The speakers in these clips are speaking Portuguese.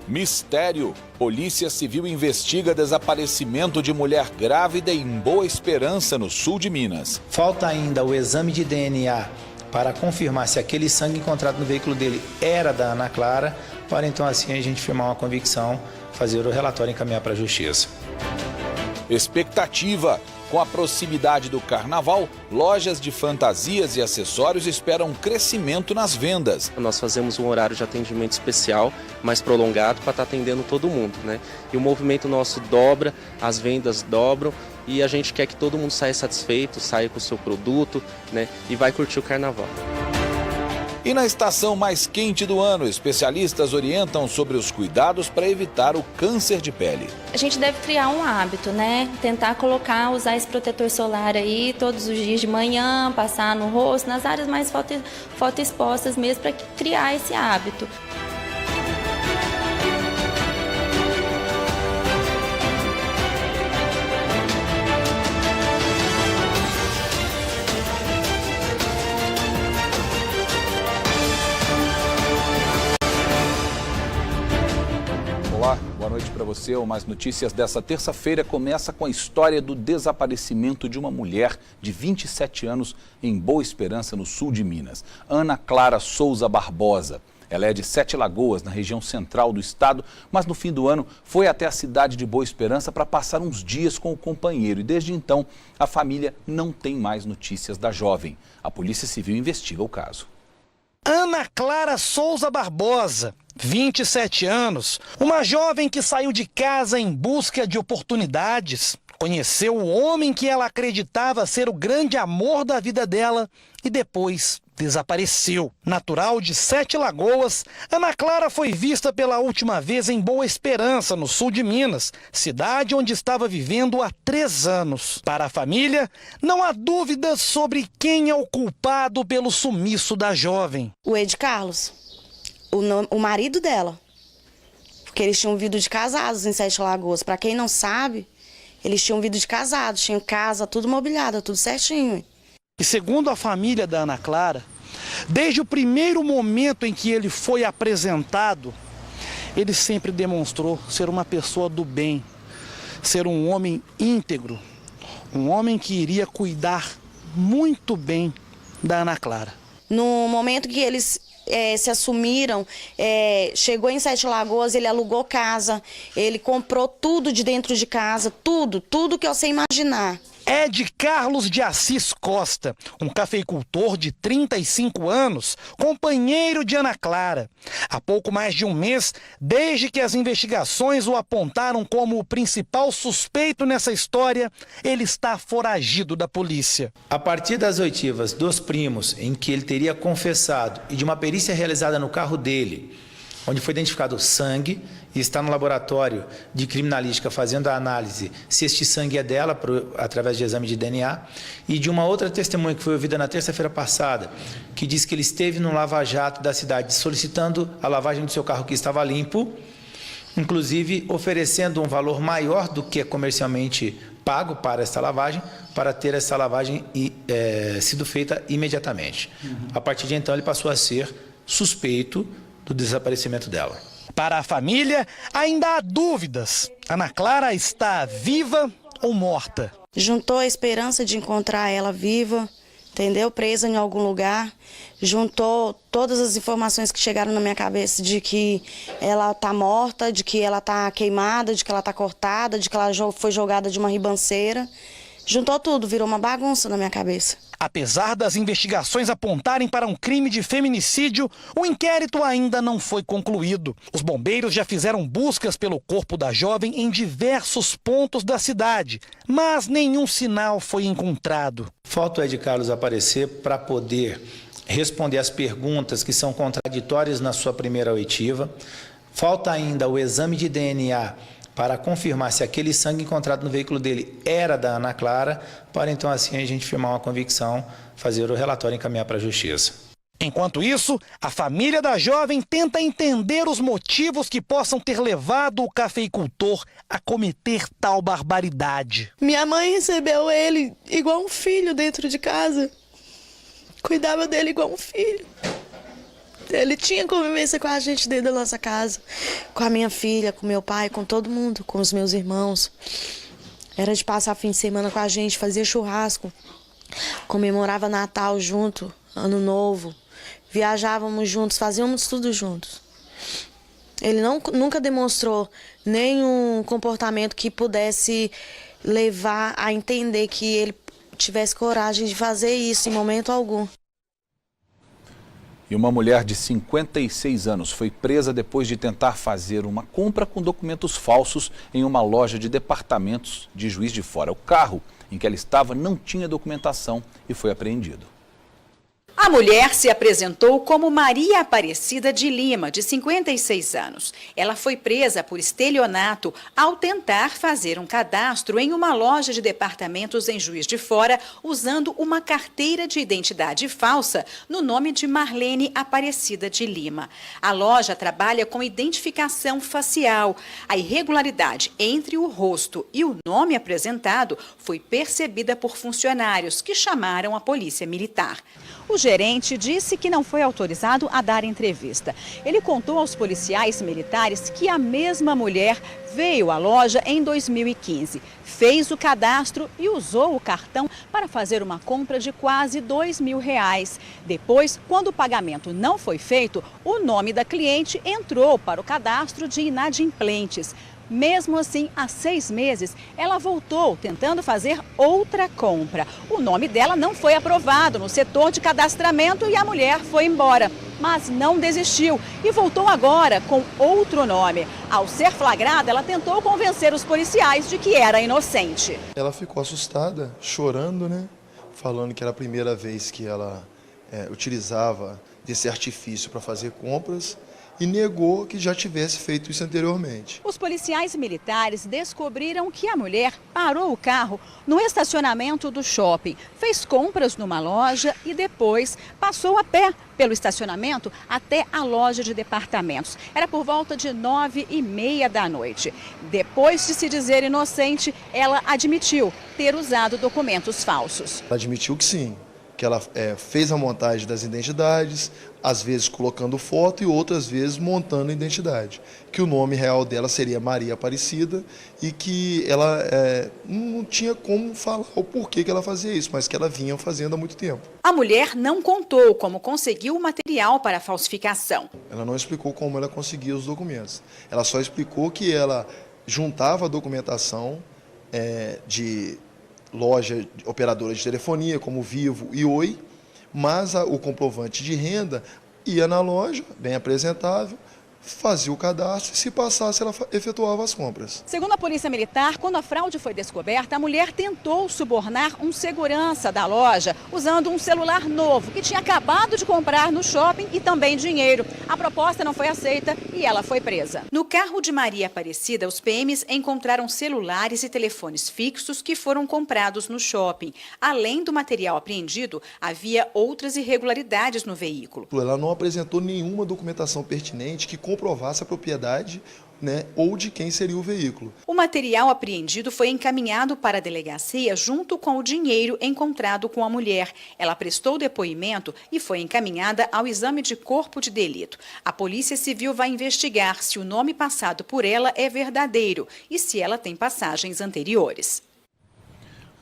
Mistério. Polícia Civil investiga desaparecimento de mulher grávida em Boa Esperança, no sul de Minas. Falta ainda o exame de DNA para confirmar se aquele sangue encontrado no veículo dele era da Ana Clara, para então assim a gente firmar uma convicção, fazer o relatório e encaminhar para a Justiça. Expectativa. Com a proximidade do carnaval, lojas de fantasias e acessórios esperam um crescimento nas vendas. Nós fazemos um horário de atendimento especial, mais prolongado, para estar atendendo todo mundo, né? E o movimento nosso dobra, as vendas dobram e a gente quer que todo mundo saia satisfeito, saia com o seu produto, né? E vai curtir o carnaval. E na estação mais quente do ano, especialistas orientam sobre os cuidados para evitar o câncer de pele. A gente deve criar um hábito, né? Tentar usar esse protetor solar aí todos os dias de manhã, passar no rosto, nas áreas mais fotoexpostas mesmo, para criar esse hábito. Olá, boa noite para você. O Mais Notícias dessa terça-feira começa com a história do desaparecimento de uma mulher de 27 anos em Boa Esperança, no sul de Minas. Ana Clara Souza Barbosa. Ela é de Sete Lagoas, na região central do estado, mas no fim do ano foi até a cidade de Boa Esperança para passar uns dias com o companheiro. E desde então, a família não tem mais notícias da jovem. A Polícia Civil investiga o caso. Ana Clara Souza Barbosa, 27 anos, uma jovem que saiu de casa em busca de oportunidades, conheceu o homem que ela acreditava ser o grande amor da vida dela e depois desapareceu. Natural de Sete Lagoas, Ana Clara foi vista pela última vez em Boa Esperança, no sul de Minas, cidade onde estava vivendo há 3 anos. Para a família, não há dúvidas sobre quem é o culpado pelo sumiço da jovem. O Ed Carlos, o marido dela, porque eles tinham vindo de casados em Sete Lagoas. Para quem não sabe, eles tinham vindo de casados, tinham casa tudo mobiliada, tudo certinho. E segundo a família da Ana Clara, desde o primeiro momento em que ele foi apresentado, ele sempre demonstrou ser uma pessoa do bem, ser um homem íntegro, um homem que iria cuidar muito bem da Ana Clara. No momento que eles se assumiram, chegou em Sete Lagoas, ele alugou casa, ele comprou tudo de dentro de casa, tudo que eu sei imaginar. Ed Carlos de Assis Costa, um cafeicultor de 35 anos, companheiro de Ana Clara. Há pouco mais de um mês, desde que as investigações o apontaram como o principal suspeito nessa história, ele está foragido da polícia. A partir das oitivas dos primos, em que ele teria confessado, e de uma perícia realizada no carro dele, onde foi identificado sangue, e está no laboratório de criminalística fazendo a análise se este sangue é dela, através de exame de DNA, e de uma outra testemunha que foi ouvida na terça-feira passada, que diz que ele esteve no lava-jato da cidade solicitando a lavagem do seu carro que estava limpo, inclusive oferecendo um valor maior do que é comercialmente pago para essa lavagem, para ter essa lavagem sido feita imediatamente. A partir de então ele passou a ser suspeito do desaparecimento dela. Para a família, ainda há dúvidas. Ana Clara está viva ou morta? Juntou a esperança de encontrar ela viva, entendeu? Presa em algum lugar. Juntou todas as informações que chegaram na minha cabeça de que ela está morta, de que ela está queimada, de que ela está cortada, de que ela foi jogada de uma ribanceira. Juntou tudo, virou uma bagunça na minha cabeça. Apesar das investigações apontarem para um crime de feminicídio, o inquérito ainda não foi concluído. Os bombeiros já fizeram buscas pelo corpo da jovem em diversos pontos da cidade, mas nenhum sinal foi encontrado. Falta o Ed Carlos aparecer para poder responder às perguntas que são contraditórias na sua primeira oitiva. Falta ainda o exame de DNA para confirmar se aquele sangue encontrado no veículo dele era da Ana Clara, para então assim a gente firmar uma convicção, fazer o relatório e encaminhar para a Justiça. Enquanto isso, a família da jovem tenta entender os motivos que possam ter levado o cafeicultor a cometer tal barbaridade. Minha mãe recebeu ele igual um filho dentro de casa. Cuidava dele igual um filho. Ele tinha convivência com a gente dentro da nossa casa, com a minha filha, com meu pai, com todo mundo, com os meus irmãos. Era de passar fim de semana com a gente, fazia churrasco, comemorava Natal junto, Ano Novo, viajávamos juntos, fazíamos tudo juntos. Ele nunca demonstrou nenhum comportamento que pudesse levar a entender que ele tivesse coragem de fazer isso em momento algum. E uma mulher de 56 anos foi presa depois de tentar fazer uma compra com documentos falsos em uma loja de departamentos de Juiz de Fora. O carro em que ela estava não tinha documentação e foi apreendido. A mulher se apresentou como Maria Aparecida de Lima, de 56 anos. Ela foi presa por estelionato ao tentar fazer um cadastro em uma loja de departamentos em Juiz de Fora, usando uma carteira de identidade falsa no nome de Marlene Aparecida de Lima. A loja trabalha com identificação facial. A irregularidade entre o rosto e o nome apresentado foi percebida por funcionários que chamaram a polícia militar. O gerente disse que não foi autorizado a dar entrevista. Ele contou aos policiais militares que a mesma mulher veio à loja em 2015, fez o cadastro e usou o cartão para fazer uma compra de quase R$2.000. Depois, quando o pagamento não foi feito, o nome da cliente entrou para o cadastro de inadimplentes. Mesmo assim, há 6 meses, ela voltou tentando fazer outra compra. O nome dela não foi aprovado no setor de cadastramento e a mulher foi embora. Mas não desistiu e voltou agora com outro nome. Ao ser flagrada, ela tentou convencer os policiais de que era inocente. Ela ficou assustada, chorando, né? Falando que era a primeira vez que ela utilizava desse artifício para fazer compras. E negou que já tivesse feito isso anteriormente. Os policiais militares descobriram que a mulher parou o carro no estacionamento do shopping, fez compras numa loja e depois passou a pé pelo estacionamento até a loja de departamentos. Era por volta de 9h30 da noite. Depois de se dizer inocente, ela admitiu ter usado documentos falsos. Ela admitiu que sim, que ela fez a montagem das identidades, às vezes colocando foto e outras vezes montando a identidade. Que o nome real dela seria Maria Aparecida e que ela não tinha como falar o porquê que ela fazia isso, mas que ela vinha fazendo há muito tempo. A mulher não contou como conseguiu o material para a falsificação. Ela não explicou como ela conseguia os documentos. Ela só explicou que ela juntava a documentação de loja operadora de telefonia, como Vivo e Oi, mas o comprovante de renda ia na loja, bem apresentável, fazia o cadastro e, se passasse, ela efetuava as compras. Segundo a Polícia Militar, quando a fraude foi descoberta, a mulher tentou subornar um segurança da loja usando um celular novo que tinha acabado de comprar no shopping e também dinheiro. A proposta não foi aceita e ela foi presa. No carro de Maria Aparecida, os PMs encontraram celulares e telefones fixos que foram comprados no shopping. Além do material apreendido, havia outras irregularidades no veículo. Ela não apresentou nenhuma documentação pertinente que comprovasse a propriedade, ou de quem seria o veículo. O material apreendido foi encaminhado para a delegacia junto com o dinheiro encontrado com a mulher. Ela prestou depoimento e foi encaminhada ao exame de corpo de delito. A Polícia Civil vai investigar se o nome passado por ela é verdadeiro e se ela tem passagens anteriores.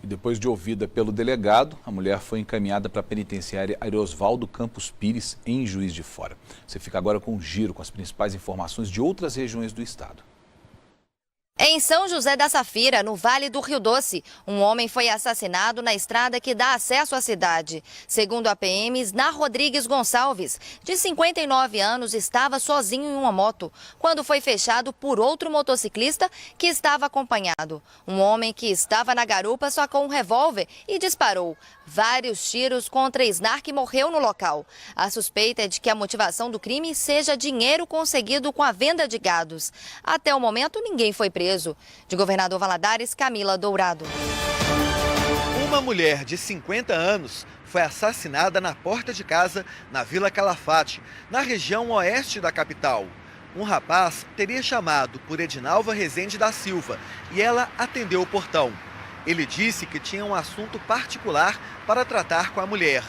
Depois de ouvida pelo delegado, a mulher foi encaminhada para a penitenciária Ariosvaldo Campos Pires, em Juiz de Fora. Você fica agora com um giro com as principais informações de outras regiões do estado. Em São José da Safira, no Vale do Rio Doce, um homem foi assassinado na estrada que dá acesso à cidade. Segundo a PM, Isnar Rodrigues Gonçalves, de 59 anos, estava sozinho em uma moto, quando foi fechado por outro motociclista que estava acompanhado. Um homem que estava na garupa sacou um revólver e disparou vários tiros contra Isnar, que morreu no local. A suspeita é de que a motivação do crime seja dinheiro conseguido com a venda de gados. Até o momento, ninguém foi preso. De Governador Valadares, Camila Dourado. Uma mulher de 50 anos foi assassinada na porta de casa na Vila Calafate, na região oeste da capital. Um rapaz teria chamado por Edinalva Rezende da Silva e ela atendeu o portão. Ele disse que tinha um assunto particular para tratar com a mulher.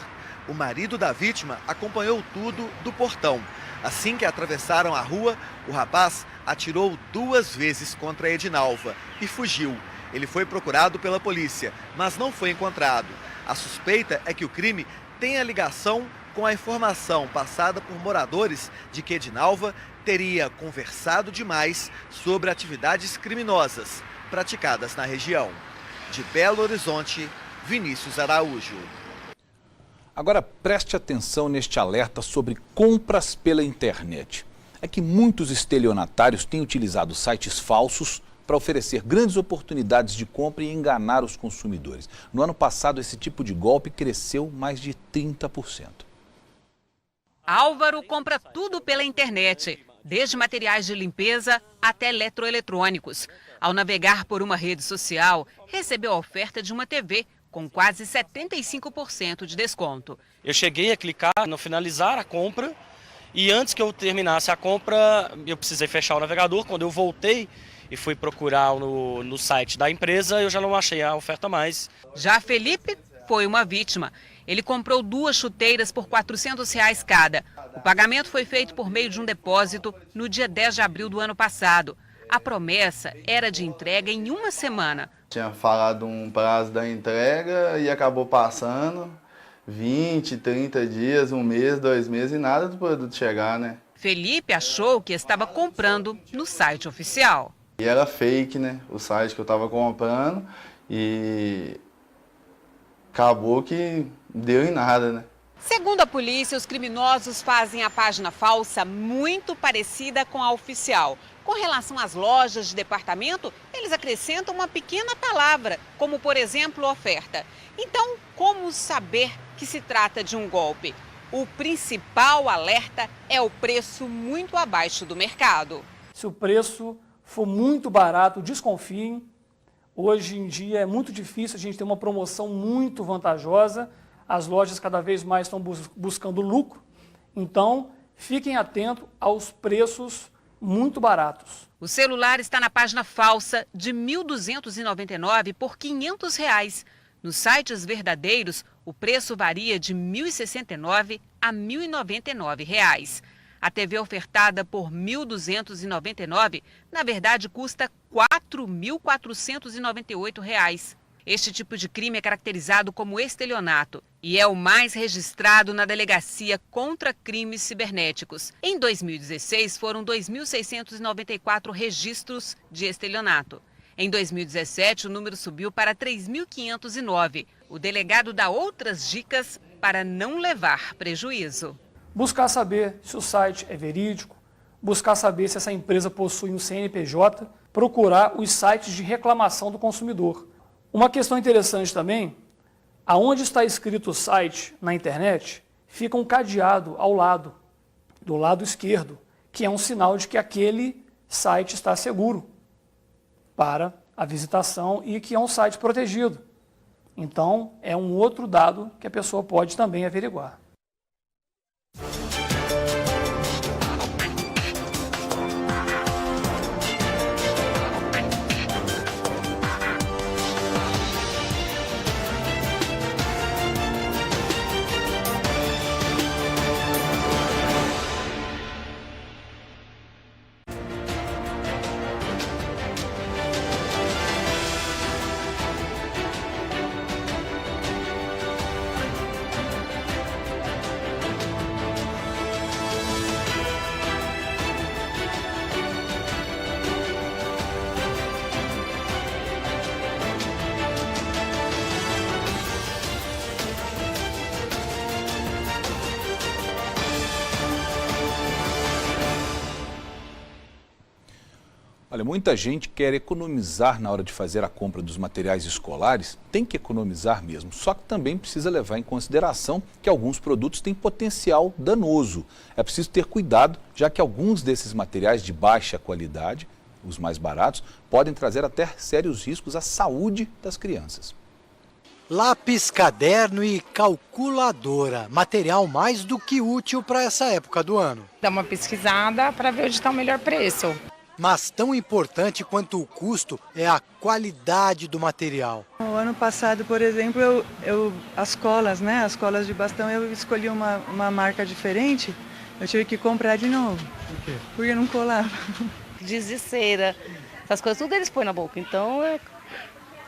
O marido da vítima acompanhou tudo do portão. Assim que atravessaram a rua, o rapaz atirou 2 vezes contra Edinalva e fugiu. Ele foi procurado pela polícia, mas não foi encontrado. A suspeita é que o crime tenha ligação com a informação passada por moradores de que Edinalva teria conversado demais sobre atividades criminosas praticadas na região. De Belo Horizonte, Vinícius Araújo. Agora preste atenção neste alerta sobre compras pela internet. É que muitos estelionatários têm utilizado sites falsos para oferecer grandes oportunidades de compra e enganar os consumidores. No ano passado, esse tipo de golpe cresceu mais de 30%. Álvaro compra tudo pela internet, desde materiais de limpeza até eletroeletrônicos. Ao navegar por uma rede social, recebeu a oferta de uma TV com quase 75% de desconto. Eu cheguei a clicar no finalizar a compra e antes que eu terminasse a compra, eu precisei fechar o navegador. Quando eu voltei e fui procurar no site da empresa, eu já não achei a oferta mais. Já Felipe foi uma vítima. Ele comprou 2 chuteiras por R$ 400 cada. O pagamento foi feito por meio de um depósito no dia 10 de abril do ano passado. A promessa era de entrega em 1 semana. Tinha falado um prazo da entrega e acabou passando 20, 30 dias, 1 mês, 2 meses e nada do produto chegar, né? Felipe achou que estava comprando no site oficial. E era fake, né? O site que eu estava comprando e acabou que deu em nada, né? Segundo a polícia, os criminosos fazem a página falsa muito parecida com a oficial. Com relação às lojas de departamento, eles acrescentam uma pequena palavra, como por exemplo, oferta. Então, como saber que se trata de um golpe? O principal alerta é o preço muito abaixo do mercado. Se o preço for muito barato, desconfiem. Hoje em dia é muito difícil a gente ter uma promoção muito vantajosa. As lojas cada vez mais estão buscando lucro. Então, fiquem atentos aos preços muito baratos. O celular está na página falsa de R$ 1.299 por R$ 500. Nos sites verdadeiros, o preço varia de R$ 1.069 a R$ 1.099. A TV ofertada por R$ 1.299, na verdade, custa R$ 4.498. Este tipo de crime é caracterizado como estelionato e é o mais registrado na Delegacia contra Crimes Cibernéticos. Em 2016, foram 2.694 registros de estelionato. Em 2017, o número subiu para 3.509. O delegado dá outras dicas para não levar prejuízo. Buscar saber se o site é verídico, buscar saber se essa empresa possui um CNPJ, procurar os sites de reclamação do consumidor. Uma questão interessante também, aonde está escrito o site na internet, fica um cadeado ao lado, do lado esquerdo, que é um sinal de que aquele site está seguro para a visitação e que é um site protegido. Então, é um outro dado que a pessoa pode também averiguar. Olha, muita gente quer economizar na hora de fazer a compra dos materiais escolares, tem que economizar mesmo, só que também precisa levar em consideração que alguns produtos têm potencial danoso. É preciso ter cuidado, já que alguns desses materiais de baixa qualidade, os mais baratos, podem trazer até sérios riscos à saúde das crianças. Lápis, caderno e calculadora, material mais do que útil para essa época do ano. Dá uma pesquisada para ver onde está o melhor preço. Mas tão importante quanto o custo é a qualidade do material. O ano passado, por exemplo, as colas, né? As colas de bastão, eu escolhi uma marca diferente, eu tive que comprar de novo. Por quê? Porque não colava. Giz de cera, essas coisas tudo eles põem na boca. Então,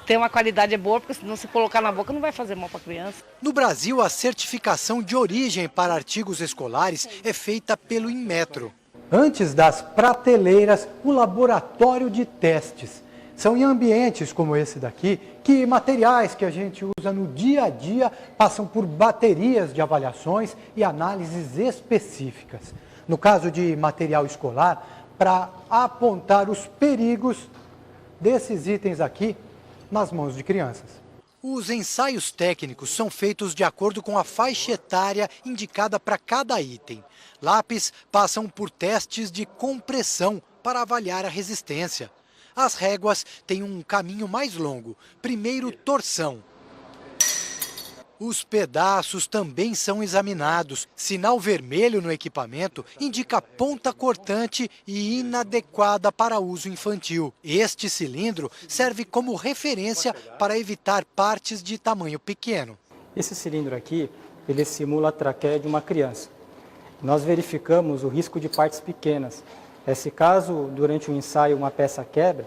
tem uma qualidade boa, porque se não se colocar na boca não vai fazer mal para a criança. No Brasil, a certificação de origem para artigos escolares é feita pelo Inmetro. Antes das prateleiras, o laboratório de testes. São em ambientes como esse daqui que materiais que a gente usa no dia a dia passam por baterias de avaliações e análises específicas. No caso de material escolar, para apontar os perigos desses itens aqui nas mãos de crianças. Os ensaios técnicos são feitos de acordo com a faixa etária indicada para cada item. Lápis passam por testes de compressão para avaliar a resistência. As réguas têm um caminho mais longo. Primeiro, torção. Os pedaços também são examinados. Sinal vermelho no equipamento indica ponta cortante e inadequada para uso infantil. Este cilindro serve como referência para evitar partes de tamanho pequeno. Esse cilindro aqui, ele simula a traqueia de uma criança. Nós verificamos o risco de partes pequenas. Se caso, durante o ensaio, uma peça quebra,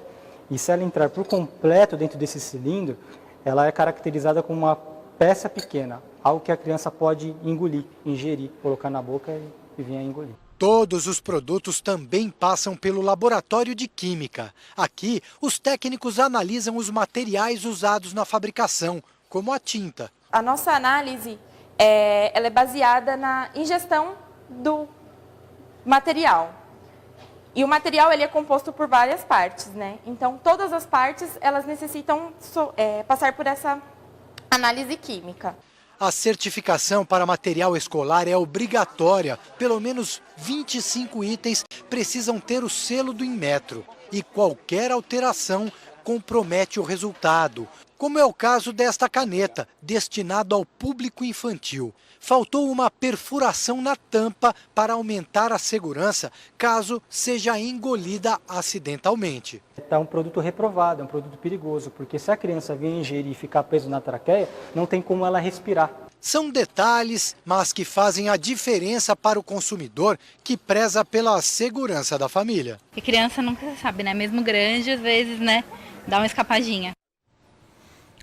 e se ela entrar por completo dentro desse cilindro, ela é caracterizada como uma peça pequena, algo que a criança pode engolir, ingerir, colocar na boca e vir a engolir. Todos os produtos também passam pelo laboratório de química. Aqui, os técnicos analisam os materiais usados na fabricação, como a tinta. A nossa análise ela é baseada na ingestão do material. E o material ele é composto por várias partes, né? Então, todas as partes elas necessitam passar por essa análise química. A certificação para material escolar é obrigatória. Pelo menos 25 itens precisam ter o selo do Inmetro. E qualquer alteração compromete o resultado, como é o caso desta caneta, destinada ao público infantil. Faltou uma perfuração na tampa para aumentar a segurança, caso seja engolida acidentalmente. É um produto reprovado, é um produto perigoso, porque se a criança vir ingerir e ficar preso na traqueia, não tem como ela respirar. São detalhes, mas que fazem a diferença para o consumidor que preza pela segurança da família. E criança nunca sabe, né? Mesmo grande, às vezes, né? Dá uma escapadinha.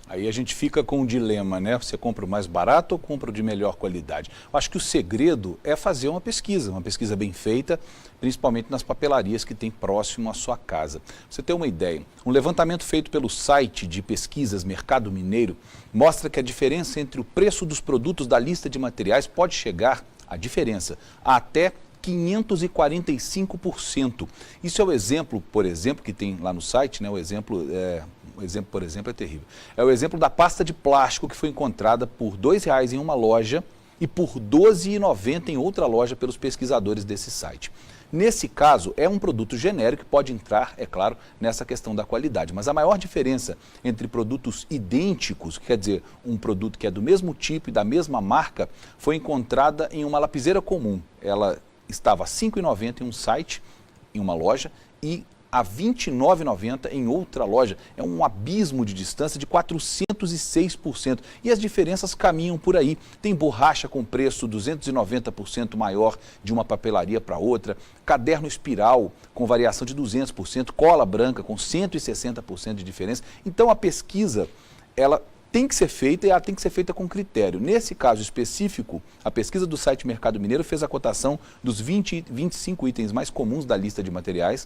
Aí a gente fica com um dilema, né? Você compra o mais barato ou compra o de melhor qualidade? Eu acho que o segredo é fazer uma pesquisa bem feita, principalmente nas papelarias que tem próximo à sua casa. Pra você ter uma ideia, um levantamento feito pelo site de pesquisas Mercado Mineiro mostra que a diferença entre o preço dos produtos da lista de materiais pode chegar, a diferença, a até 545%. Isso é o exemplo, por exemplo, que tem lá no site, né? O exemplo, por exemplo, é terrível. É o exemplo da pasta de plástico que foi encontrada por R$ 2,00 em uma loja e por R$ 12,90 em outra loja pelos pesquisadores desse site. Nesse caso, é um produto genérico que pode entrar, é claro, nessa questão da qualidade. Mas a maior diferença entre produtos idênticos, quer dizer, um produto que é do mesmo tipo e da mesma marca, foi encontrada em uma lapiseira comum. Ela estava a R$ 5,90 em um site, em uma loja, e a R$ 29,90 em outra loja. É um abismo de distância de 406%. E as diferenças caminham por aí. Tem borracha com preço 290% maior de uma papelaria para outra, caderno espiral com variação de 200%, cola branca com 160% de diferença. Então a pesquisa, ela tem que ser feita e ela tem que ser feita com critério. Nesse caso específico, a pesquisa do site Mercado Mineiro fez a cotação dos 25 itens mais comuns da lista de materiais,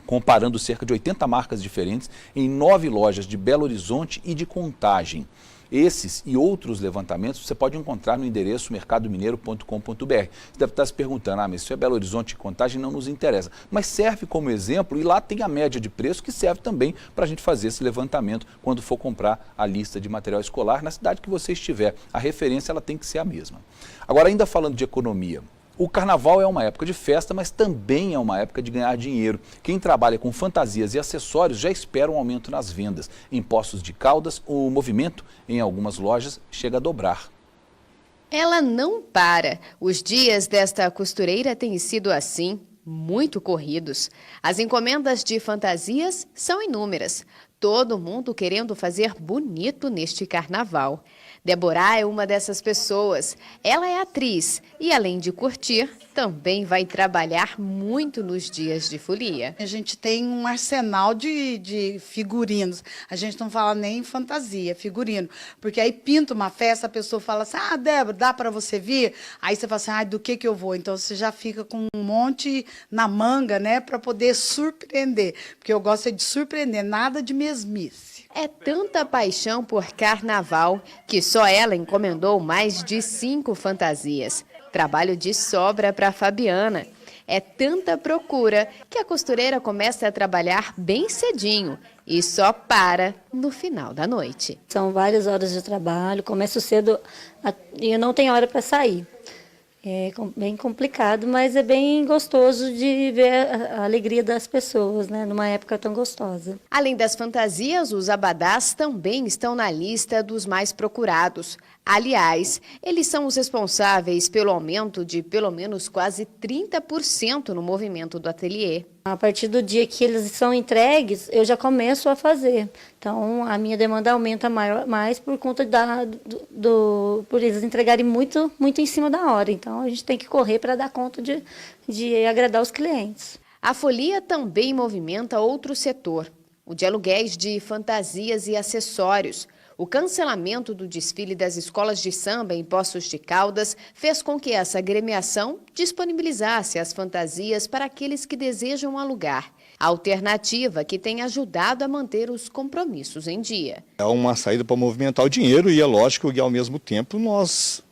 comparando cerca de 80 marcas diferentes em 9 lojas de Belo Horizonte e de Contagem. Esses e outros levantamentos você pode encontrar no endereço mercadomineiro.com.br. Você deve estar se perguntando, mas isso é Belo Horizonte e Contagem, não nos interessa. Mas serve como exemplo e lá tem a média de preço que serve também para a gente fazer esse levantamento quando for comprar a lista de material escolar na cidade que você estiver. A referência ela tem que ser a mesma. Agora, ainda falando de economia, o carnaval é uma época de festa, mas também é uma época de ganhar dinheiro. Quem trabalha com fantasias e acessórios já espera um aumento nas vendas. Em Poços de Caldas, o movimento em algumas lojas chega a dobrar. Ela não para. Os dias desta costureira têm sido assim. muito corridos. As encomendas de fantasias são inúmeras. Todo mundo querendo fazer bonito neste carnaval. Débora é uma dessas pessoas. Ela é atriz e, além de curtir, também vai trabalhar muito nos dias de folia. A gente tem um arsenal de figurinos. A gente não fala nem fantasia, figurino. Porque aí pinta uma festa, a pessoa fala assim, Débora, dá para você vir? Aí você fala assim, do que eu vou? Então você já fica com um monte na manga, né, para poder surpreender. Porque eu gosto de surpreender, nada de mesmice. É tanta paixão por carnaval que só ela encomendou mais de 5 fantasias. Trabalho de sobra para Fabiana. É tanta procura que a costureira começa a trabalhar bem cedinho e só para no final da noite. São várias horas de trabalho, começo cedo e eu não tenho hora para sair. É bem complicado, mas é bem gostoso de ver a alegria das pessoas, né, numa época tão gostosa. Além das fantasias, os abadás também estão na lista dos mais procurados. Aliás, eles são os responsáveis pelo aumento de pelo menos quase 30% no movimento do ateliê. A partir do dia que eles são entregues, eu já começo a fazer. Então, a minha demanda aumenta mais por conta por eles entregarem muito em cima da hora. Então, a gente tem que correr para dar conta de agradar os clientes. A folia também movimenta outro setor, o de aluguéis de fantasias e acessórios. O cancelamento do desfile das escolas de samba em Poços de Caldas fez com que essa agremiação disponibilizasse as fantasias para aqueles que desejam alugar. A alternativa que tem ajudado a manter os compromissos em dia. É uma saída para movimentar o dinheiro e é lógico que ao mesmo tempo nós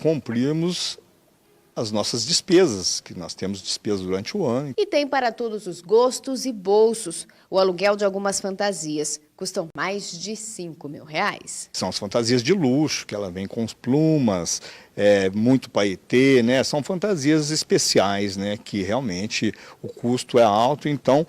cumprimos as nossas despesas, que nós temos despesas durante o ano. E tem para todos os gostos e bolsos. O aluguel de algumas fantasias custam mais de R$5 mil. São as fantasias de luxo, que ela vem com plumas, muito paetê, né? São fantasias especiais, né? Que realmente o custo é alto, então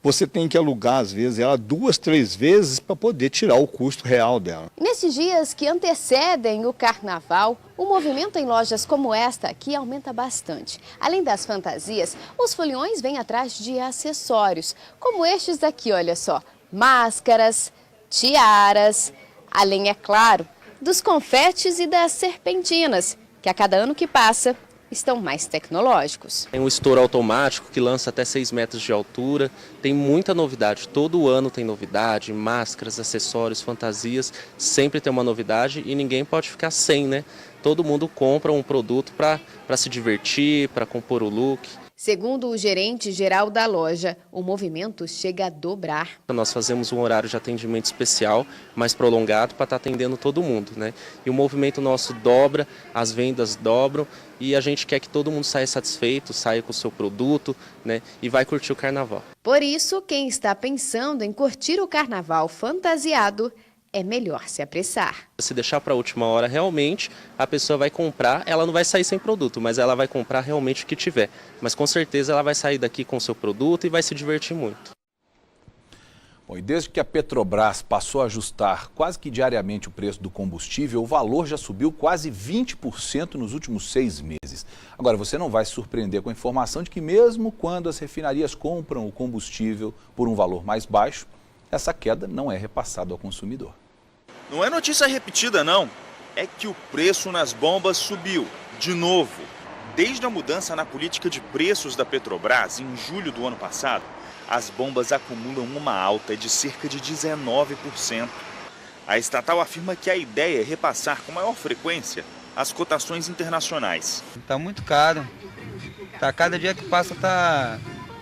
você tem que alugar, às vezes, ela 2, 3 vezes para poder tirar o custo real dela. Nesses dias que antecedem o carnaval, o movimento em lojas como esta aqui aumenta bastante. Além das fantasias, os foliões vêm atrás de acessórios, como estes daqui, olha só. Máscaras, tiaras, além, é claro, dos confetes e das serpentinas, que a cada ano que passa estão mais tecnológicos. Tem um estouro automático que lança até 6 metros de altura, tem muita novidade, todo ano tem novidade, máscaras, acessórios, fantasias, sempre tem uma novidade e ninguém pode ficar sem, né? Todo mundo compra um produto para se divertir, para compor o look. Segundo o gerente-geral da loja, o movimento chega a dobrar. Nós fazemos um horário de atendimento especial, mais prolongado, para estar atendendo todo mundo, né? E o movimento nosso dobra, as vendas dobram e a gente quer que todo mundo saia satisfeito, saia com o seu produto, né? E vai curtir o carnaval. Por isso, quem está pensando em curtir o carnaval fantasiado, é melhor se apressar. Se deixar para a última hora, realmente, a pessoa vai comprar, ela não vai sair sem produto, mas ela vai comprar realmente o que tiver. Mas com certeza ela vai sair daqui com o seu produto e vai se divertir muito. Bom, e desde que a Petrobras passou a ajustar quase que diariamente o preço do combustível, o valor já subiu quase 20% nos últimos 6 meses. Agora, você não vai se surpreender com a informação de que mesmo quando as refinarias compram o combustível por um valor mais baixo, essa queda não é repassada ao consumidor. Não é notícia repetida, não. É que o preço nas bombas subiu, de novo. Desde a mudança na política de preços da Petrobras, em julho do ano passado, as bombas acumulam uma alta de cerca de 19%. A estatal afirma que a ideia é repassar com maior frequência as cotações internacionais. Está muito caro. Cada dia que passa está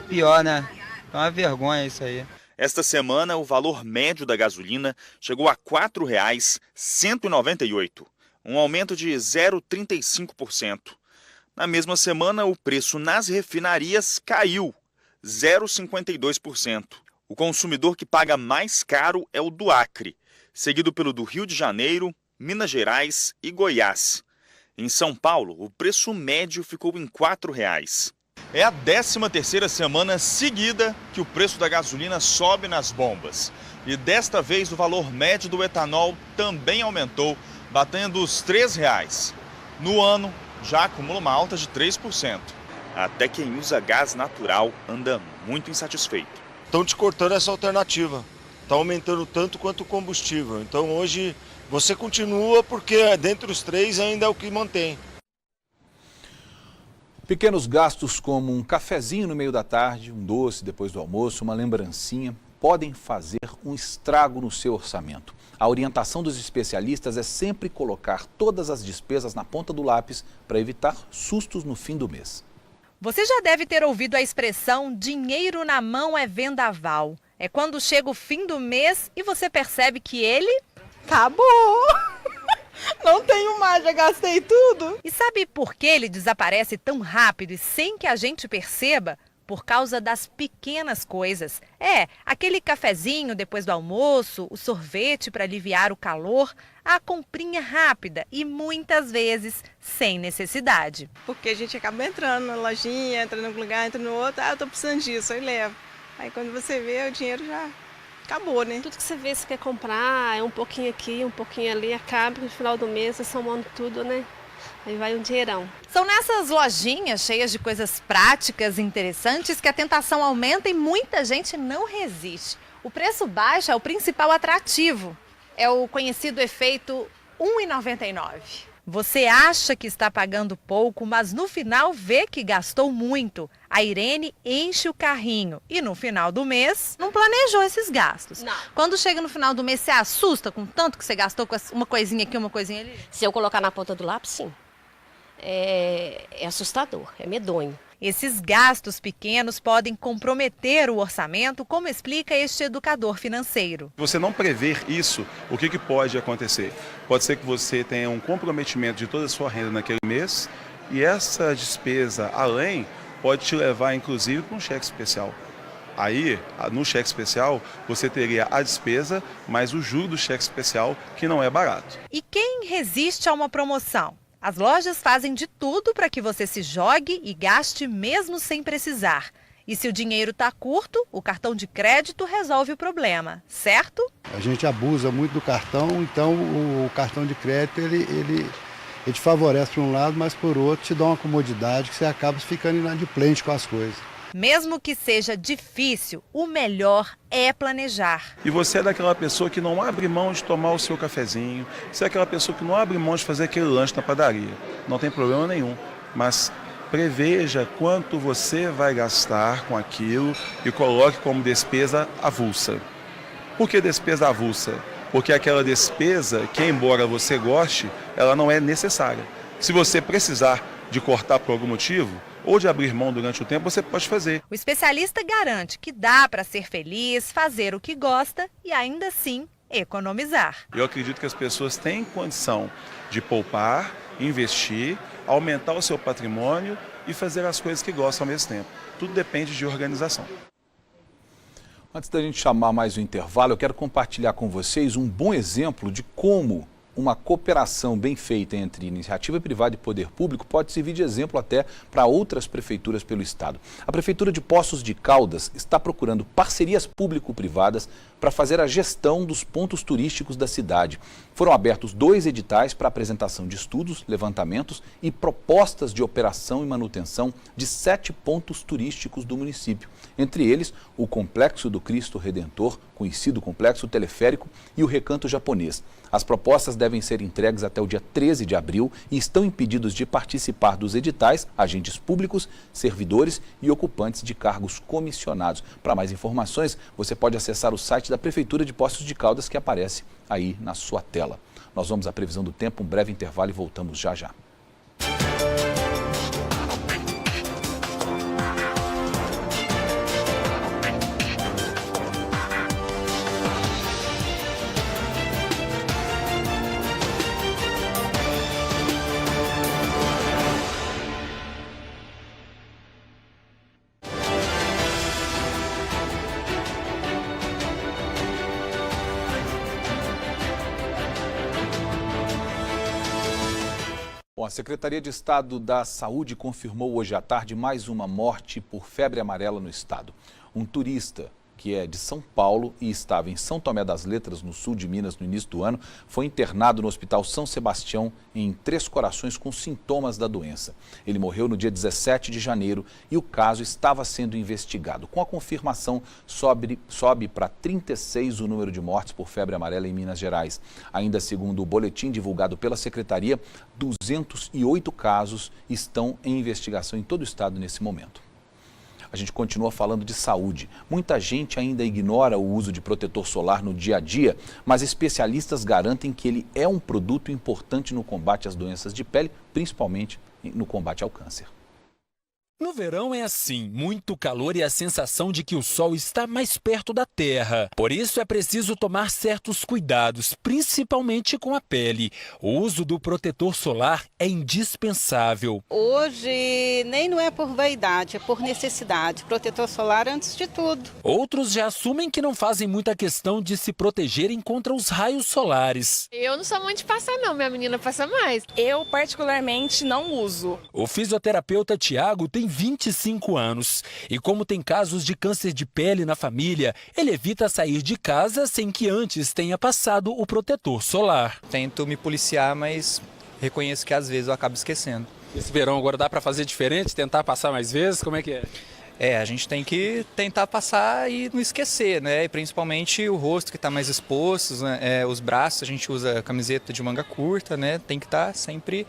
pior, né? É uma vergonha isso aí. Esta semana, o valor médio da gasolina chegou a R$ 4,198, um aumento de 0,35%. Na mesma semana, o preço nas refinarias caiu 0,52%. O consumidor que paga mais caro é o do Acre, seguido pelo do Rio de Janeiro, Minas Gerais e Goiás. Em São Paulo, o preço médio ficou em R$ 4,00. É a 13ª semana seguida que o preço da gasolina sobe nas bombas. E desta vez o valor médio do etanol também aumentou, batendo os R$ 3,00. No ano, já acumula uma alta de 3%. Até quem usa gás natural anda muito insatisfeito. Estão te cortando essa alternativa, está aumentando tanto quanto o combustível. Então hoje você continua porque dentre os três ainda é o que mantém. Pequenos gastos como um cafezinho no meio da tarde, um doce depois do almoço, uma lembrancinha, podem fazer um estrago no seu orçamento. A orientação dos especialistas é sempre colocar todas as despesas na ponta do lápis para evitar sustos no fim do mês. Você já deve ter ouvido a expressão dinheiro na mão é vendaval. É quando chega o fim do mês e você percebe que ele acabou. Não tenho mais, já gastei tudo. E sabe por que ele desaparece tão rápido e sem que a gente perceba? Por causa das pequenas coisas. Aquele cafezinho depois do almoço, o sorvete para aliviar o calor, a comprinha rápida e muitas vezes sem necessidade. Porque a gente acaba entrando na lojinha, entra num lugar, entra no outro, eu tô precisando disso, aí levo. Aí quando você vê, o dinheiro já acabou, né? Tudo que você vê, você quer comprar, é um pouquinho aqui, um pouquinho ali, acaba no final do mês, você somando tudo, né? Aí vai um dinheirão. São nessas lojinhas cheias de coisas práticas e interessantes que a tentação aumenta e muita gente não resiste. O preço baixo é o principal atrativo. É o conhecido efeito R$ 1,99. Você acha que está pagando pouco, mas no final vê que gastou muito. A Irene enche o carrinho e no final do mês não planejou esses gastos. Não. Quando chega no final do mês, você assusta com tanto que você gastou com uma coisinha aqui, uma coisinha ali? Se eu colocar na ponta do lápis, sim. É assustador, é medonho. Esses gastos pequenos podem comprometer o orçamento, como explica este educador financeiro. Se você não prever isso, o que pode acontecer? Pode ser que você tenha um comprometimento de toda a sua renda naquele mês e essa despesa além pode te levar inclusive para um cheque especial. Aí, no cheque especial, você teria a despesa mais o juro do cheque especial, que não é barato. E quem resiste a uma promoção? As lojas fazem de tudo para que você se jogue e gaste mesmo sem precisar. E se o dinheiro está curto, o cartão de crédito resolve o problema, certo? A gente abusa muito do cartão, então o cartão de crédito ele te favorece por um lado, mas por outro te dá uma comodidade que você acaba ficando inadimplente com as coisas. Mesmo que seja difícil, o melhor é planejar. E você é daquela pessoa que não abre mão de tomar o seu cafezinho, você é aquela pessoa que não abre mão de fazer aquele lanche na padaria. Não tem problema nenhum, mas preveja quanto você vai gastar com aquilo e coloque como despesa avulsa. Por que despesa avulsa? Porque aquela despesa que, embora você goste, ela não é necessária. Se você precisar de cortar por algum motivo, ou de abrir mão durante o tempo, você pode fazer. O especialista garante que dá para ser feliz, fazer o que gosta e ainda assim economizar. Eu acredito que as pessoas têm condição de poupar, investir, aumentar o seu patrimônio e fazer as coisas que gostam ao mesmo tempo. Tudo depende de organização. Antes da gente chamar mais o intervalo, eu quero compartilhar com vocês um bom exemplo de como uma cooperação bem feita entre iniciativa privada e poder público pode servir de exemplo até para outras prefeituras pelo estado. A Prefeitura de Poços de Caldas está procurando parcerias público-privadas para fazer a gestão dos pontos turísticos da cidade. Foram abertos 2 editais para apresentação de estudos, levantamentos e propostas de operação e manutenção de 7 pontos turísticos do município. Entre eles, o Complexo do Cristo Redentor, conhecido Complexo Teleférico, e o Recanto Japonês. As propostas devem ser entregues até o dia 13 de abril e estão impedidos de participar dos editais agentes públicos, servidores e ocupantes de cargos comissionados. Para mais informações, você pode acessar o site da Prefeitura de Poços de Caldas, que aparece aí na sua tela. Nós vamos à previsão do tempo, um breve intervalo e voltamos já já. Bom, a Secretaria de Estado da Saúde confirmou hoje à tarde mais uma morte por febre amarela no estado. Um turista que é de São Paulo e estava em São Tomé das Letras, no sul de Minas, no início do ano, foi internado no Hospital São Sebastião, em Três Corações, com sintomas da doença. Ele morreu no dia 17 de janeiro e o caso estava sendo investigado. Com a confirmação, sobe para 36 o número de mortes por febre amarela em Minas Gerais. Ainda segundo o boletim divulgado pela Secretaria, 208 casos estão em investigação em todo o estado nesse momento. A gente continua falando de saúde. Muita gente ainda ignora o uso de protetor solar no dia a dia, mas especialistas garantem que ele é um produto importante no combate às doenças de pele, principalmente no combate ao câncer. No verão é assim, muito calor e a sensação de que o sol está mais perto da terra. Por isso é preciso tomar certos cuidados, principalmente com a pele. O uso do protetor solar é indispensável. Hoje nem não é por vaidade, é por necessidade. Protetor solar antes de tudo. Outros já assumem que não fazem muita questão de se protegerem contra os raios solares. Eu não sou muito de passar não, minha menina passa mais. Eu particularmente não uso. O fisioterapeuta Tiago tem 25 anos e como tem casos de câncer de pele na família, ele evita sair de casa sem que antes tenha passado o protetor solar. Tento me policiar, mas reconheço que às vezes eu acabo esquecendo. Esse verão agora dá para fazer diferente, tentar passar mais vezes? Como é que é? A gente tem que tentar passar e não esquecer, né? E principalmente o rosto que está mais exposto, né? Os braços, a gente usa camiseta de manga curta, né? Tem que estar sempre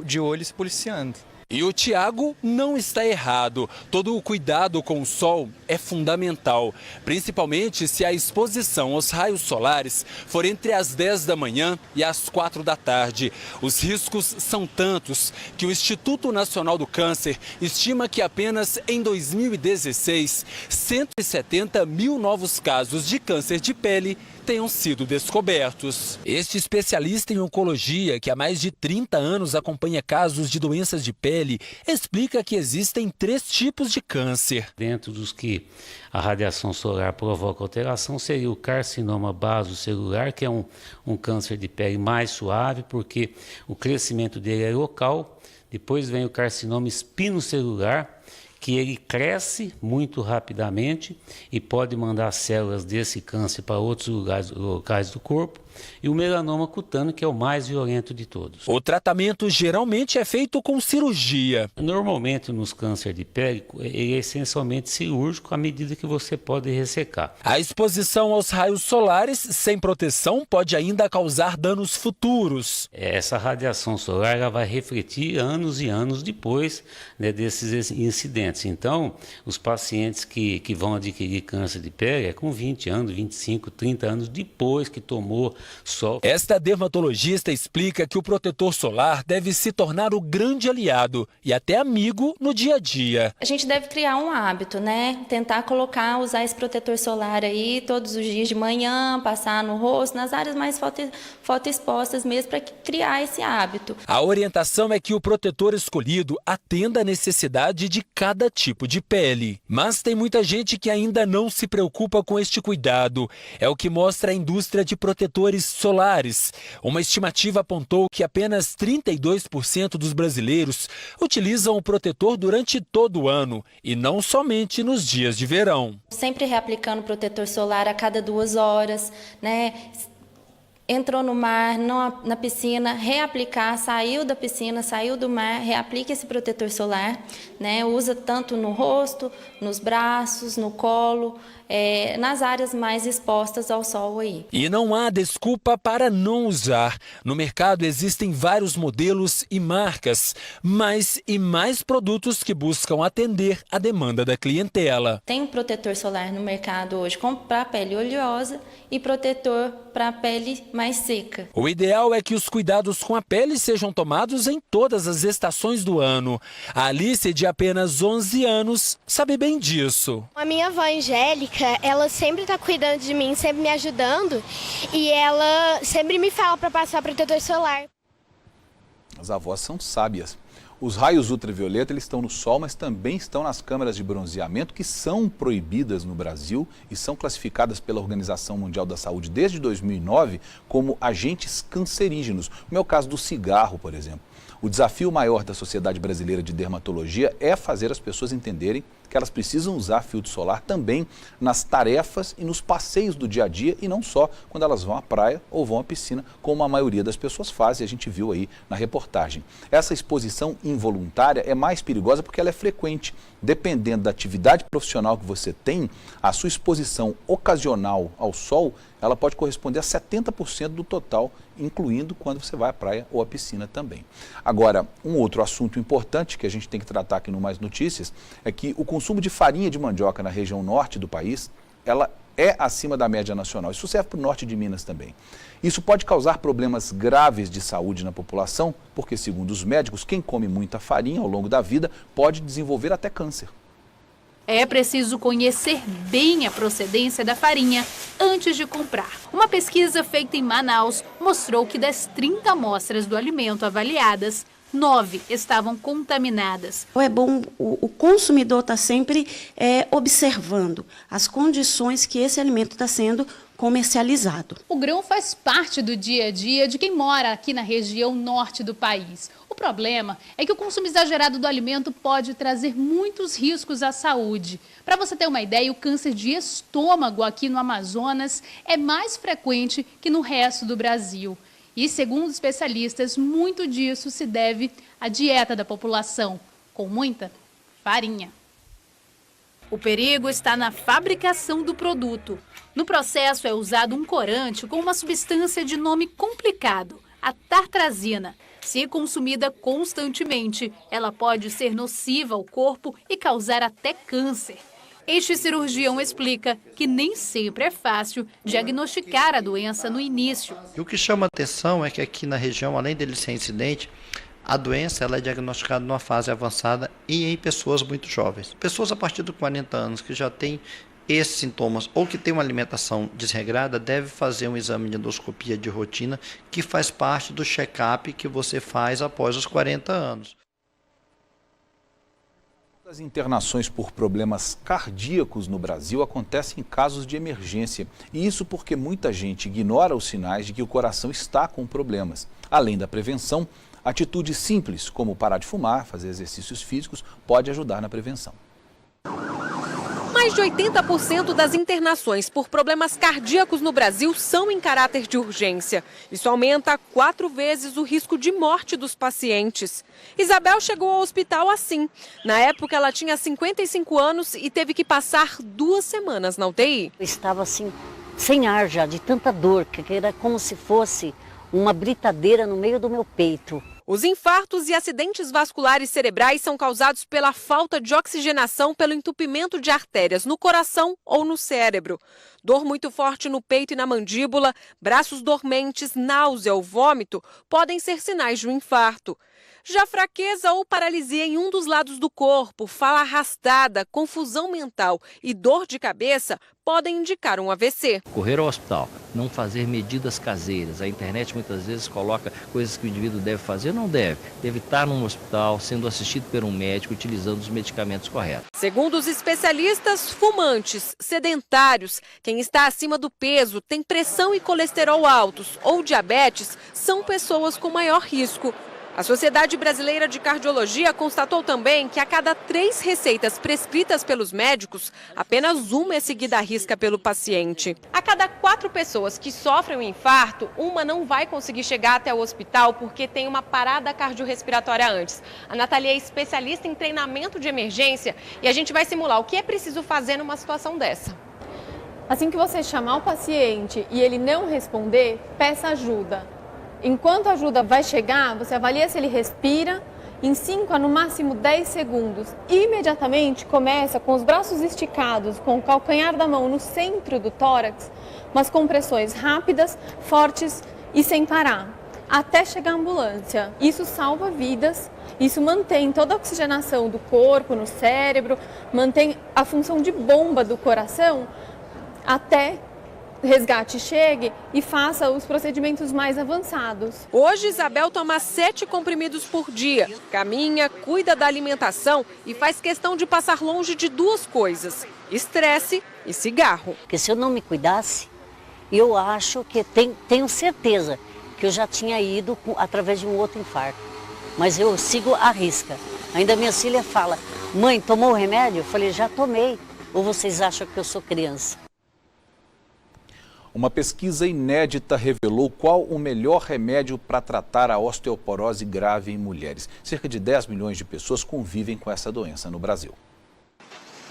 de olho se policiando. E o Tiago não está errado. Todo o cuidado com o sol é fundamental, principalmente se a exposição aos raios solares for entre as 10 da manhã e as 4 da tarde. Os riscos são tantos que o Instituto Nacional do Câncer estima que apenas em 2016, 170 mil novos casos de câncer de pele tenham sido descobertos. Este especialista em oncologia, que há mais de 30 anos acompanha casos de doenças de pele, explica que existem 3 tipos de câncer. Dentro dos que a radiação solar provoca alteração, seria o carcinoma basocelular, que é um câncer de pele mais suave, porque o crescimento dele é local. Depois vem o carcinoma espinocelular, que ele cresce muito rapidamente e pode mandar células desse câncer para outros locais do corpo. E o melanoma cutâneo, que é o mais violento de todos. O tratamento geralmente é feito com cirurgia. Normalmente nos cânceres de pele, ele é essencialmente cirúrgico à medida que você pode ressecar. A exposição aos raios solares sem proteção pode ainda causar danos futuros. Essa radiação solar ela vai refletir anos e anos depois, né, desses incidentes. Então, os pacientes que vão adquirir câncer de pele é com 20 anos, 25, 30 anos depois que tomou sol. Esta dermatologista explica que o protetor solar deve se tornar o grande aliado e até amigo no dia a dia. A gente deve criar um hábito, né? Tentar usar esse protetor solar aí todos os dias de manhã, passar no rosto, nas áreas mais fotoexpostas mesmo, para criar esse hábito. A orientação é que o protetor escolhido atenda à necessidade de cada tipo de pele. Mas tem muita gente que ainda não se preocupa com este cuidado. É o que mostra a indústria de protetores solares. Uma estimativa apontou que apenas 32% dos brasileiros utilizam o protetor durante todo o ano e não somente nos dias de verão. Sempre reaplicando protetor solar a cada 2 horas, né? Entrou no mar, na piscina, reaplicar, saiu da piscina, saiu do mar, reaplica esse protetor solar, né? Usa tanto no rosto, nos braços, no colo, nas áreas mais expostas ao sol aí. E não há desculpa para não usar. No mercado existem vários modelos e marcas, mais e mais produtos que buscam atender a demanda da clientela. Tem um protetor solar no mercado hoje para a pele oleosa e protetor para a pele mais seca. O ideal é que os cuidados com a pele sejam tomados em todas as estações do ano. A Alice, de apenas 11 anos, sabe bem disso. A minha avó Angélica, ela sempre está cuidando de mim, sempre me ajudando, e ela sempre me fala para passar protetor solar. As avós são sábias. Os raios ultravioleta eles estão no sol, mas também estão nas câmeras de bronzeamento, que são proibidas no Brasil e são classificadas pela Organização Mundial da Saúde desde 2009 como agentes cancerígenos. No meu caso do cigarro, por exemplo. O desafio maior da Sociedade Brasileira de Dermatologia é fazer as pessoas entenderem que elas precisam usar filtro solar também nas tarefas e nos passeios do dia a dia e não só quando elas vão à praia ou vão à piscina, como a maioria das pessoas faz e a gente viu aí na reportagem. Essa exposição involuntária é mais perigosa porque ela é frequente. Dependendo da atividade profissional que você tem, a sua exposição ocasional ao sol, ela pode corresponder a 70% do total, incluindo quando você vai à praia ou à piscina também. Agora, um outro assunto importante que a gente tem que tratar aqui no Mais Notícias é que o consumo de farinha de mandioca na região norte do país, ela é acima da média nacional. Isso serve para o norte de Minas também. Isso pode causar problemas graves de saúde na população, porque, segundo os médicos, quem come muita farinha ao longo da vida pode desenvolver até câncer. É preciso conhecer bem a procedência da farinha antes de comprar. Uma pesquisa feita em Manaus mostrou que das 30 amostras do alimento avaliadas, 9 estavam contaminadas. É bom o consumidor estar sempre observando as condições que esse alimento está sendo comercializado. O grão faz parte do dia a dia de quem mora aqui na região norte do país. O problema é que o consumo exagerado do alimento pode trazer muitos riscos à saúde. Para você ter uma ideia, o câncer de estômago aqui no Amazonas é mais frequente que no resto do Brasil. E, segundo especialistas, muito disso se deve à dieta da população, com muita farinha. O perigo está na fabricação do produto. No processo é usado um corante com uma substância de nome complicado, a tartrazina. Se consumida constantemente, ela pode ser nociva ao corpo e causar até câncer. Este cirurgião explica que nem sempre é fácil diagnosticar a doença no início. E o que chama atenção é que aqui na região, além dele ser incidente, a doença ela é diagnosticada numa fase avançada e em pessoas muito jovens. Pessoas a partir de 40 anos que já têm esses sintomas ou que têm uma alimentação desregrada, deve fazer um exame de endoscopia de rotina que faz parte do check-up que você faz após os 40 anos. As internações por problemas cardíacos no Brasil acontecem em casos de emergência. E isso porque muita gente ignora os sinais de que o coração está com problemas. Além da prevenção, atitudes simples, como parar de fumar, fazer exercícios físicos, pode ajudar na prevenção. Mais de 80% das internações por problemas cardíacos no Brasil são em caráter de urgência. Isso aumenta 4 vezes o risco de morte dos pacientes. Isabel chegou ao hospital assim. Na época, ela tinha 55 anos e teve que passar 2 semanas na UTI. Eu estava assim, sem ar já, de tanta dor, que era como se fosse uma britadeira no meio do meu peito. Os infartos e acidentes vasculares cerebrais são causados pela falta de oxigenação pelo entupimento de artérias no coração ou no cérebro. Dor muito forte no peito e na mandíbula, braços dormentes, náusea ou vômito podem ser sinais de um infarto. Já fraqueza ou paralisia em um dos lados do corpo, fala arrastada, confusão mental e dor de cabeça podem indicar um AVC. Correr ao hospital, não fazer medidas caseiras. A internet muitas vezes coloca coisas que o indivíduo deve fazer, não deve. Deve estar num hospital, sendo assistido por um médico, utilizando os medicamentos corretos. Segundo os especialistas, fumantes, sedentários, quem está acima do peso, tem pressão e colesterol altos ou diabetes, são pessoas com maior risco. A Sociedade Brasileira de Cardiologia constatou também que a cada 3 receitas prescritas pelos médicos, apenas uma é seguida à risca pelo paciente. A cada 4 pessoas que sofrem um infarto, uma não vai conseguir chegar até o hospital porque tem uma parada cardiorrespiratória antes. A Nathalie é especialista em treinamento de emergência e a gente vai simular o que é preciso fazer numa situação dessa. Assim que você chamar o paciente e ele não responder, peça ajuda. Enquanto a ajuda vai chegar, você avalia se ele respira em 5 a no máximo 10 segundos. Imediatamente começa com os braços esticados, com o calcanhar da mão no centro do tórax, umas compressões rápidas, fortes e sem parar, até chegar a ambulância. Isso salva vidas, isso mantém toda a oxigenação do corpo, no cérebro, mantém a função de bomba do coração até resgate chegue e faça os procedimentos mais avançados. Hoje, Isabel toma 7 comprimidos por dia, caminha, cuida da alimentação e faz questão de passar longe de 2 coisas, estresse e cigarro. Porque se eu não me cuidasse, eu acho que tenho certeza que eu já tinha ido através de um outro infarto. Mas eu sigo à risca. Ainda minha filha fala, Mãe, tomou o remédio? Eu falei, já tomei. Ou vocês acham que eu sou criança? Uma pesquisa inédita revelou qual o melhor remédio para tratar a osteoporose grave em mulheres. Cerca de 10 milhões de pessoas convivem com essa doença no Brasil.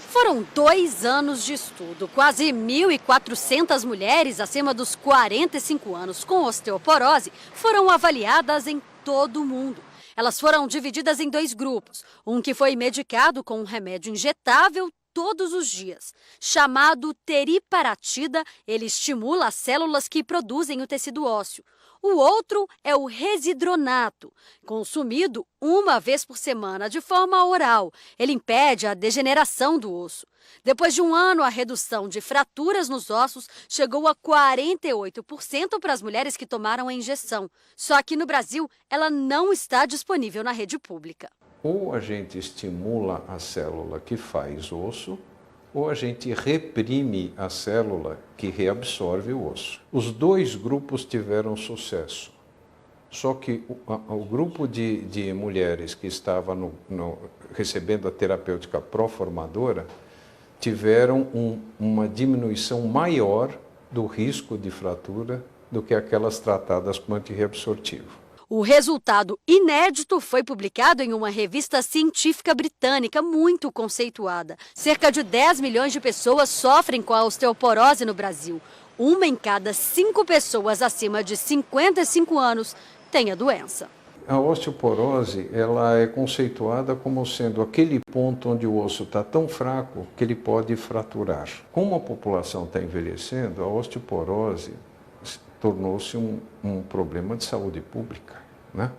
Foram 2 anos de estudo. Quase 1.400 mulheres acima dos 45 anos com osteoporose foram avaliadas em todo o mundo. Elas foram divididas em 2 grupos. Um que foi medicado com um remédio injetável todos os dias. Chamado teriparatida, ele estimula as células que produzem o tecido ósseo. O outro é o residronato, consumido 1 vez por semana de forma oral. Ele impede a degeneração do osso. Depois de 1 ano, a redução de fraturas nos ossos chegou a 48% para as mulheres que tomaram a injeção. Só que no Brasil, ela não está disponível na rede pública. Ou a gente estimula a célula que faz osso, ou a gente reprime a célula que reabsorve o osso. Os 2 grupos tiveram sucesso. Só que o grupo de mulheres que estava recebendo a terapêutica pró-formadora tiveram uma diminuição maior do risco de fratura do que aquelas tratadas com antirreabsortivo. O resultado inédito foi publicado em uma revista científica britânica muito conceituada. Cerca de 10 milhões de pessoas sofrem com a osteoporose no Brasil. 1 em cada 5 pessoas acima de 55 anos tem a doença. A osteoporose ela é conceituada como sendo aquele ponto onde o osso está tão fraco que ele pode fraturar. Como a população está envelhecendo, a osteoporose tornou-se um problema de saúde pública, né?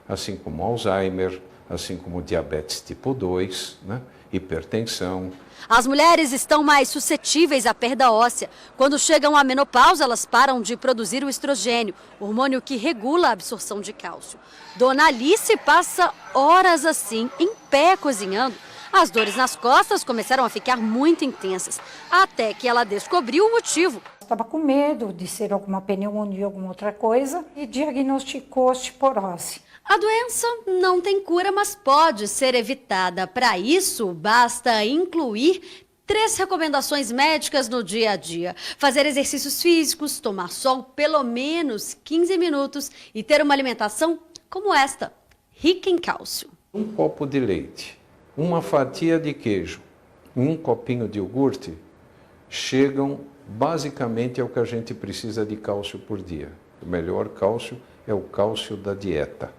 Assim como Alzheimer, assim como diabetes tipo 2, né? Hipertensão. As mulheres estão mais suscetíveis à perda óssea. Quando chegam à menopausa, elas param de produzir o estrogênio, hormônio que regula a absorção de cálcio. Dona Alice passa horas assim, em pé, cozinhando. As dores nas costas começaram a ficar muito intensas, até que ela descobriu o motivo. Estava com medo de ser alguma pneumonia, alguma outra coisa, e diagnosticou osteoporose. A doença não tem cura, mas pode ser evitada. Para isso, basta incluir 3 recomendações médicas no dia a dia. Fazer exercícios físicos, tomar sol pelo menos 15 minutos e ter uma alimentação como esta, rica em cálcio. Um copo de leite, uma fatia de queijo, 1 copinho de iogurte chegam basicamente ao que a gente precisa de cálcio por dia. O melhor cálcio é o cálcio da dieta.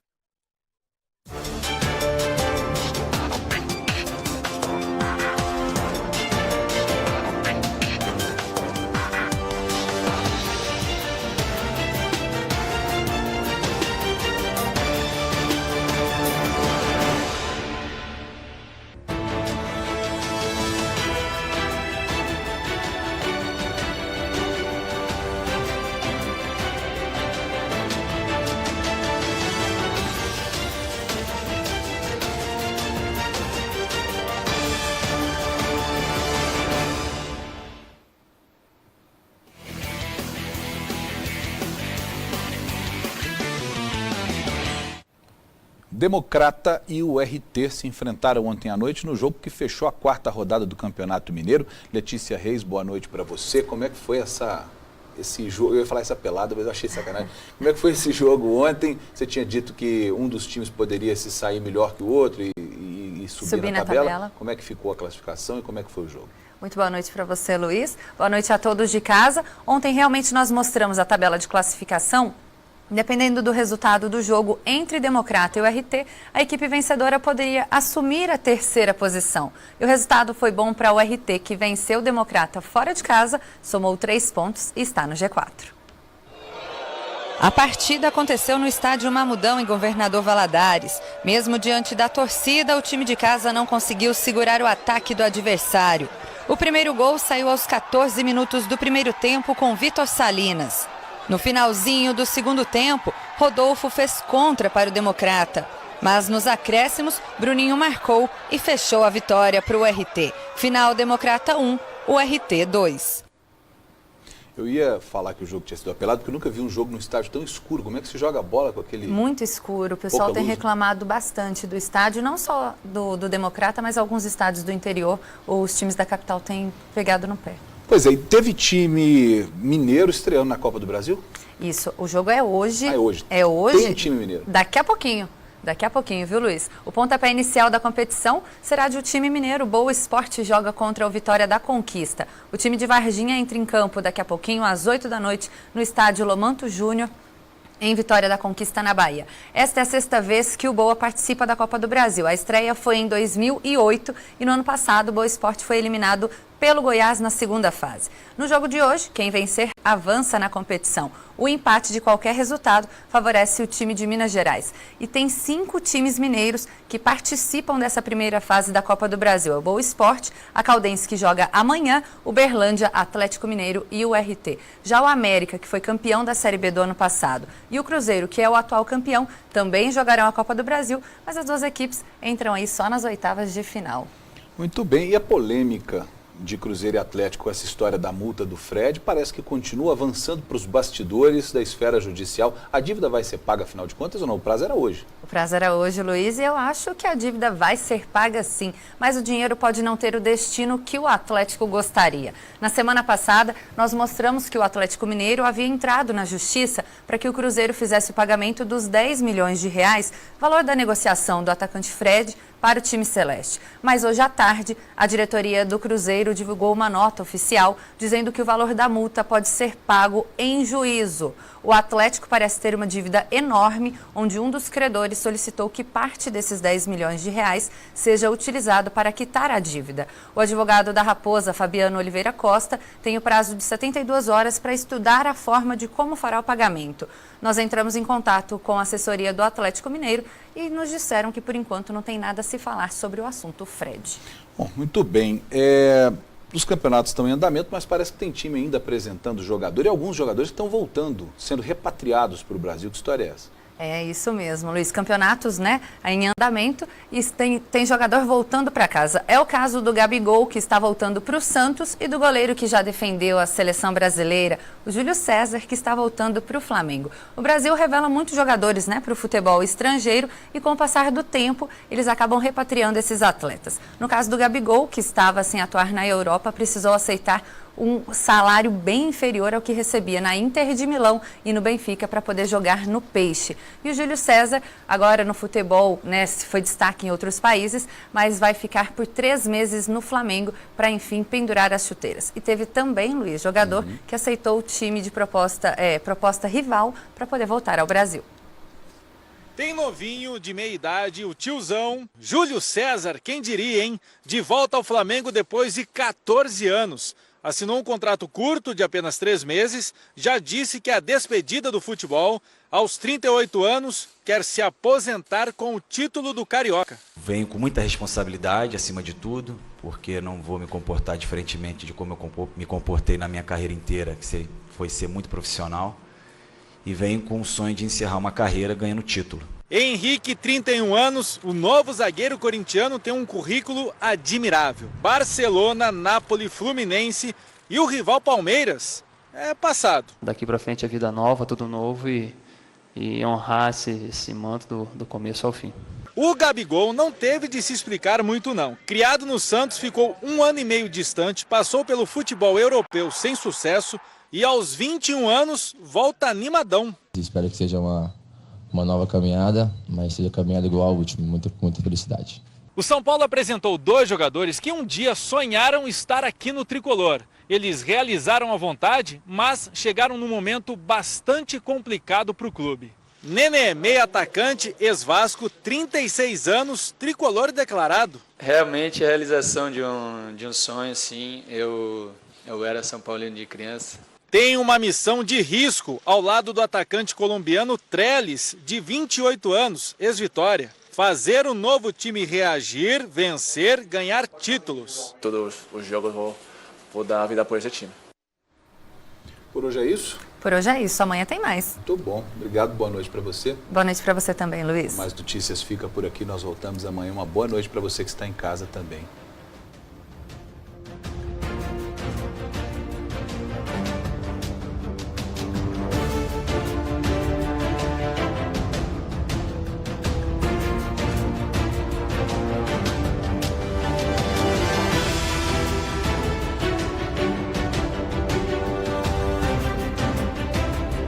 Democrata e o RT se enfrentaram ontem à noite no jogo que fechou a 4ª rodada do Campeonato Mineiro. Letícia Reis, boa noite para você. Como é que foi esse jogo? Eu ia falar essa pelada, mas eu achei sacanagem. Como é que foi esse jogo ontem? Você tinha dito que um dos times poderia se sair melhor que o outro e subir na tabela. Como é que ficou a classificação e como é que foi o jogo? Muito boa noite para você, Luiz. Boa noite a todos de casa. Ontem realmente nós mostramos a tabela de classificação. Dependendo do resultado do jogo entre Democrata e o RT, a equipe vencedora poderia assumir a 3ª posição. E o resultado foi bom para o RT, que venceu o Democrata fora de casa, somou 3 pontos e está no G4. A partida aconteceu no estádio Mamudão, em Governador Valadares. Mesmo diante da torcida, o time de casa não conseguiu segurar o ataque do adversário. O primeiro gol saiu aos 14 minutos do primeiro tempo com Vitor Salinas. No finalzinho do segundo tempo, Rodolfo fez contra para o Democrata. Mas nos acréscimos, Bruninho marcou e fechou a vitória para o RT. Final Democrata 1, o RT 2. Eu ia falar que o jogo tinha sido apelado, porque eu nunca vi um jogo num estádio tão escuro. Como é que se joga a bola com aquele... Muito escuro. O pessoal tem reclamado bastante do estádio, não só do Democrata, mas alguns estádios do interior. Os times da capital têm pegado no pé. Pois é, e teve time mineiro estreando na Copa do Brasil? Isso, o jogo é hoje. É hoje. É hoje. Tem time mineiro? Daqui a pouquinho. Daqui a pouquinho, viu, Luiz? O pontapé inicial da competição será de o time mineiro. O Boa Esporte joga contra o Vitória da Conquista. O time de Varginha entra em campo daqui a pouquinho, às 8 da noite, no estádio Lomanto Júnior, em Vitória da Conquista, na Bahia. Esta é a 6ª vez que o Boa participa da Copa do Brasil. A estreia foi em 2008 e no ano passado o Boa Esporte foi eliminado pelo Goiás na 2ª fase. No jogo de hoje, quem vencer avança na competição. O empate de qualquer resultado favorece o time de Minas Gerais. E tem 5 times mineiros que participam dessa primeira fase da Copa do Brasil. É o Boa Esporte, a Caldense, que joga amanhã, o Berlândia, Atlético Mineiro e o RT. Já o América, que foi campeão da Série B do ano passado, e o Cruzeiro, que é o atual campeão, também jogarão a Copa do Brasil, mas as duas equipes entram aí só nas oitavas de final. Muito bem, e a polêmica de Cruzeiro e Atlético, essa história da multa do Fred, parece que continua avançando para os bastidores da esfera judicial. A dívida vai ser paga, afinal de contas, ou não? O prazo era hoje. O prazo era hoje, Luiz, e eu acho que a dívida vai ser paga sim, mas o dinheiro pode não ter o destino que o Atlético gostaria. Na semana passada, nós mostramos que o Atlético Mineiro havia entrado na justiça para que o Cruzeiro fizesse o pagamento dos 10 milhões de reais, valor da negociação do atacante Fred, para o time celeste. Mas hoje à tarde, a diretoria do Cruzeiro divulgou uma nota oficial dizendo que o valor da multa pode ser pago em juízo. O Atlético parece ter uma dívida enorme, onde um dos credores solicitou que parte desses 10 milhões de reais seja utilizado para quitar a dívida. O advogado da Raposa, Fabiano Oliveira Costa, tem o prazo de 72 horas para estudar a forma de como fará o pagamento. Nós entramos em contato com a assessoria do Atlético Mineiro e nos disseram que, por enquanto, não tem nada a se falar sobre o assunto Fred. Bom, muito bem. Os campeonatos estão em andamento, mas parece que tem time ainda apresentando jogador e alguns jogadores estão voltando, sendo repatriados para o Brasil. Que história é essa? É isso mesmo, Luiz. Campeonatos, né, em andamento e tem jogador voltando para casa. É o caso do Gabigol, que está voltando para o Santos, e do goleiro que já defendeu a seleção brasileira, o Júlio César, que está voltando para o Flamengo. O Brasil revela muitos jogadores, né, para o futebol estrangeiro e, com o passar do tempo, eles acabam repatriando esses atletas. No caso do Gabigol, que estava sem atuar na Europa, precisou aceitar um salário bem inferior ao que recebia na Inter de Milão e no Benfica para poder jogar no Peixe. E o Júlio César, agora no futebol, né, foi destaque em outros países, mas vai ficar por 3 meses no Flamengo para, enfim, pendurar as chuteiras. E teve também, Luiz, jogador que aceitou o time de proposta rival para poder voltar ao Brasil. Tem novinho de meia idade, o tiozão, Júlio César, quem diria, hein? De volta ao Flamengo depois de 14 anos. Assinou um contrato curto de apenas 3 meses, já disse que a despedida do futebol, aos 38 anos, quer se aposentar com o título do Carioca. Venho com muita responsabilidade, acima de tudo, porque não vou me comportar diferentemente de como eu me comportei na minha carreira inteira, que foi ser muito profissional. E venho com o sonho de encerrar uma carreira ganhando título. Henrique, 31 anos, o novo zagueiro corintiano tem um currículo admirável. Barcelona, Nápoles, Fluminense e o rival Palmeiras é passado. Daqui para frente é vida nova, tudo novo e honrar esse manto do começo ao fim. O Gabigol não teve de se explicar muito não. Criado no Santos, ficou 1 ano e meio distante, passou pelo futebol europeu sem sucesso e aos 21 anos volta animadão. Espero que seja uma nova caminhada, mas seja caminhada igual ao último. Muita felicidade. O São Paulo apresentou 2 jogadores que um dia sonharam estar aqui no Tricolor. Eles realizaram a vontade, mas chegaram num momento bastante complicado para o clube. Nenê, meio atacante, ex-Vasco, 36 anos, tricolor declarado. Realmente a realização de um sonho, sim. Eu era São Paulino de criança. Tem uma missão de risco ao lado do atacante colombiano Trellis, de 28 anos, ex-Vitória. Fazer o novo time reagir, vencer, ganhar títulos. Todos os jogos vou dar a vida por esse time. Por hoje é isso? Por hoje é isso, amanhã tem mais. Muito bom, obrigado, boa noite para você. Boa noite para você também, Luiz. Mais notícias fica por aqui, nós voltamos amanhã. Uma boa noite para você que está em casa também.